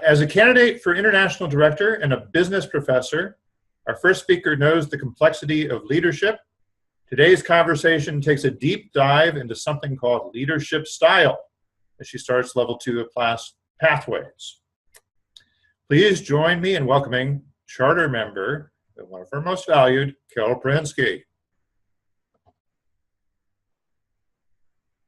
As a candidate for international director and a business professor, our first speaker knows the complexity of leadership. Today's conversation takes a deep dive into something called leadership style as she starts level 2 of class pathways. Please join me in welcoming charter member and one of our most valued, Prahinski.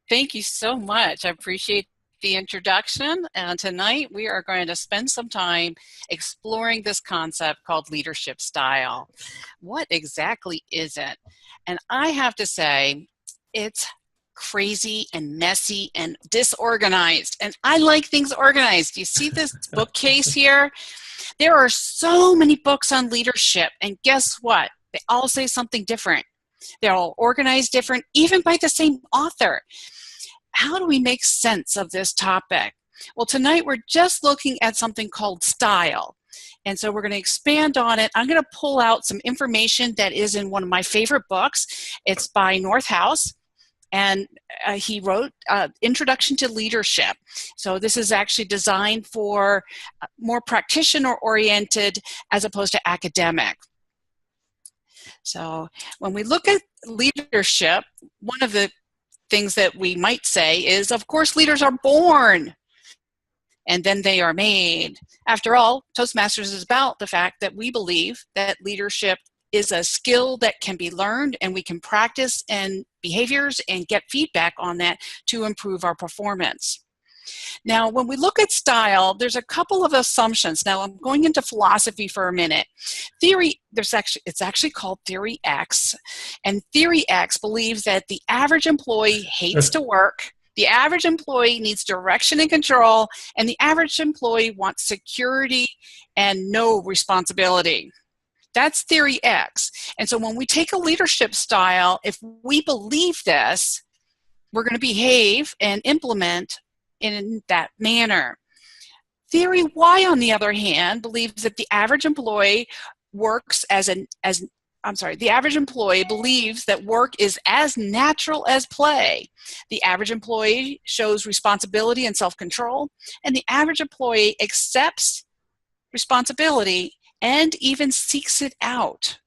Thank you so much. I appreciate the introduction. And tonight we are going to spend some time exploring this concept called leadership style. What exactly is it? And I have to say, it's crazy and messy and disorganized. And I like things organized. You see this bookcase here? There are so many books on leadership. And guess what? They all say something different. They're all organized different, even by the same author. How do we make sense of this topic? Well, tonight we're just looking at something called style. And so we're going to expand on it. I'm going to pull out some information that is in one of my favorite books. It's by Northhouse, and he wrote Introduction to Leadership. So this is actually designed for more practitioner-oriented as opposed to academic. So when we look at leadership, one of the things that we might say is, of course, leaders are born and then they are made. After all, Toastmasters is about the fact that we believe that leadership is a skill that can be learned, and we can practice and behaviors and get feedback on that to improve our performance. Now, when we look at style, there's a couple of assumptions. Now, I'm going into philosophy for a minute. It's actually called Theory X, and Theory X believes that the average employee hates to work, the average employee needs direction and control, and the average employee wants security and no responsibility. That's Theory X. And so when we take a leadership style, if we believe this, we're going to behave and implement in that manner. Theory Y, on the other hand, believes that the average employee the average employee believes that work is as natural as play. The average employee shows responsibility and self-control, and the average employee accepts responsibility and even seeks it out.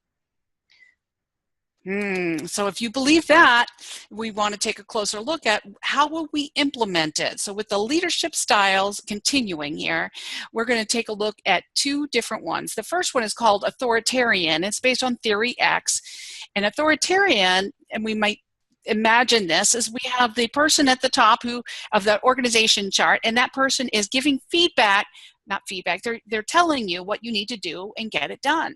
So if you believe that, we want to take a closer look at how will we implement it. So with the leadership styles continuing here, we're going to take a look at two different ones. The first one is called authoritarian. It's based on Theory X. And authoritarian, and we might imagine this, is we have the person at the top of the organization chart, and that person is giving feedback, not feedback, they're telling you what you need to do and get it done.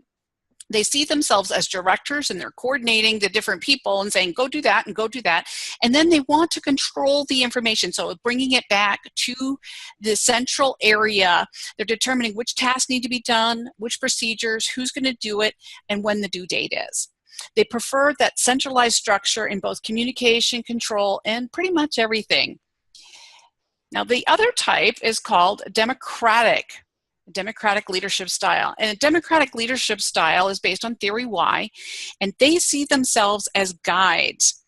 They see themselves as directors, and they're coordinating the different people and saying, go do that and go do that. And then they want to control the information. So bringing it back to the central area, they're determining which tasks need to be done, which procedures, who's going to do it, and when the due date is. They prefer that centralized structure in both communication, control, and pretty much everything. Now, the other type is called democratic leadership style. And a democratic leadership style is based on Theory Y, and they see themselves as guides,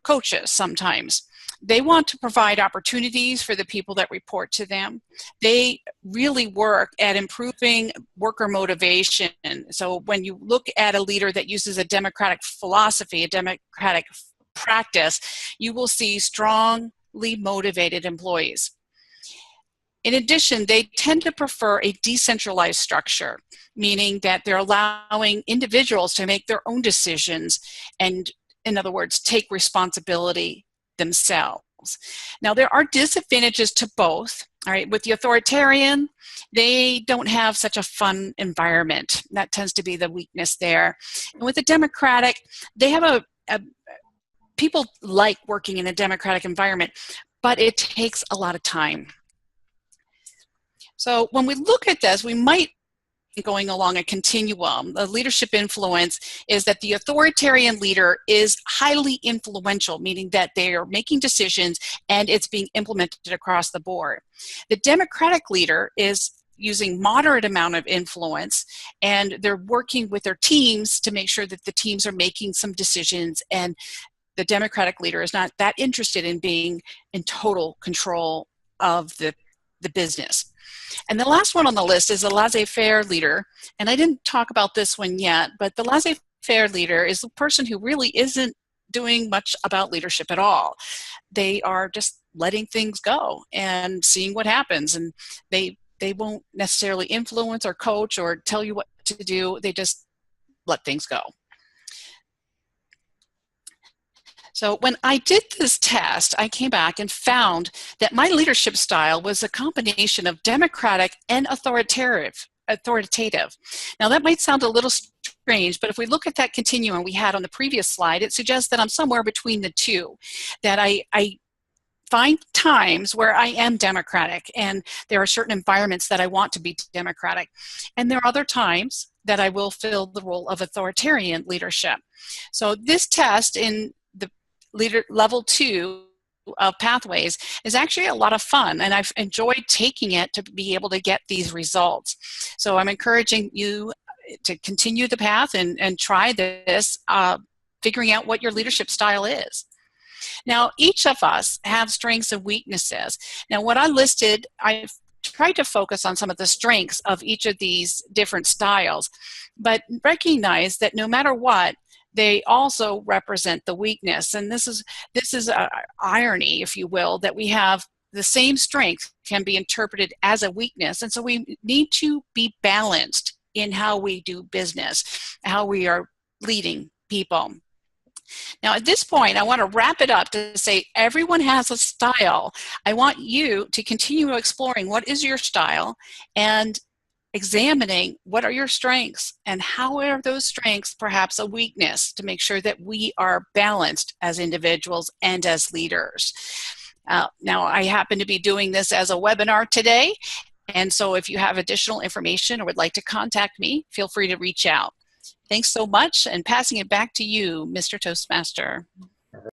coaches sometimes. They want to provide opportunities for the people that report to them. They really work at improving worker motivation. So when you look at a leader that uses a democratic philosophy, a democratic practice, you will see strongly motivated employees. In addition, they tend to prefer a decentralized structure, meaning that they're allowing individuals to make their own decisions and, in other words, take responsibility themselves. Now, there are disadvantages to both. All right, with the authoritarian, they don't have such a fun environment. That tends to be the weakness there. And with the democratic, they have people like working in a democratic environment, but it takes a lot of time. So when we look at this, we might be going along a continuum. The leadership influence is that the authoritarian leader is highly influential, meaning that they are making decisions and it's being implemented across the board. The democratic leader is using moderate amount of influence, and they're working with their teams to make sure that the teams are making some decisions, and the democratic leader is not that interested in being in total control of the business. And the last one on the list is a laissez-faire leader. And I didn't talk about this one yet, but the laissez-faire leader is the person who really isn't doing much about leadership at all. They are just letting things go and seeing what happens. And they won't necessarily influence or coach or tell you what to do. They just let things go. So when I did this test, I came back and found that my leadership style was a combination of democratic and authoritative. Now that might sound a little strange, but if we look at that continuum we had on the previous slide, it suggests that I'm somewhere between the two, that I find times where I am democratic and there are certain environments that I want to be democratic. And there are other times that I will fill the role of authoritarian leadership. So this test in the level 2 of pathways is actually a lot of fun, and I've enjoyed taking it to be able to get these results. So I'm encouraging you to continue the path and try this, figuring out what your leadership style is. Now, each of us have strengths and weaknesses. Now, what I listed, I've tried to focus on some of the strengths of each of these different styles, but recognize that no matter what, they also represent the weakness. And this is a irony, if you will, that we have the same strength can be interpreted as a weakness. And so we need to be balanced in how we do business, how we are leading people. Now, at this point, I want to wrap it up to say everyone has a style. I want you to continue exploring what is your style and examining what are your strengths and how are those strengths perhaps a weakness, to make sure that we are balanced as individuals and as leaders. Now, I happen to be doing this as a webinar today, and so if you have additional information or would like to contact me, feel free to reach out. Thanks so much, and passing it back to you, Mr. Toastmaster.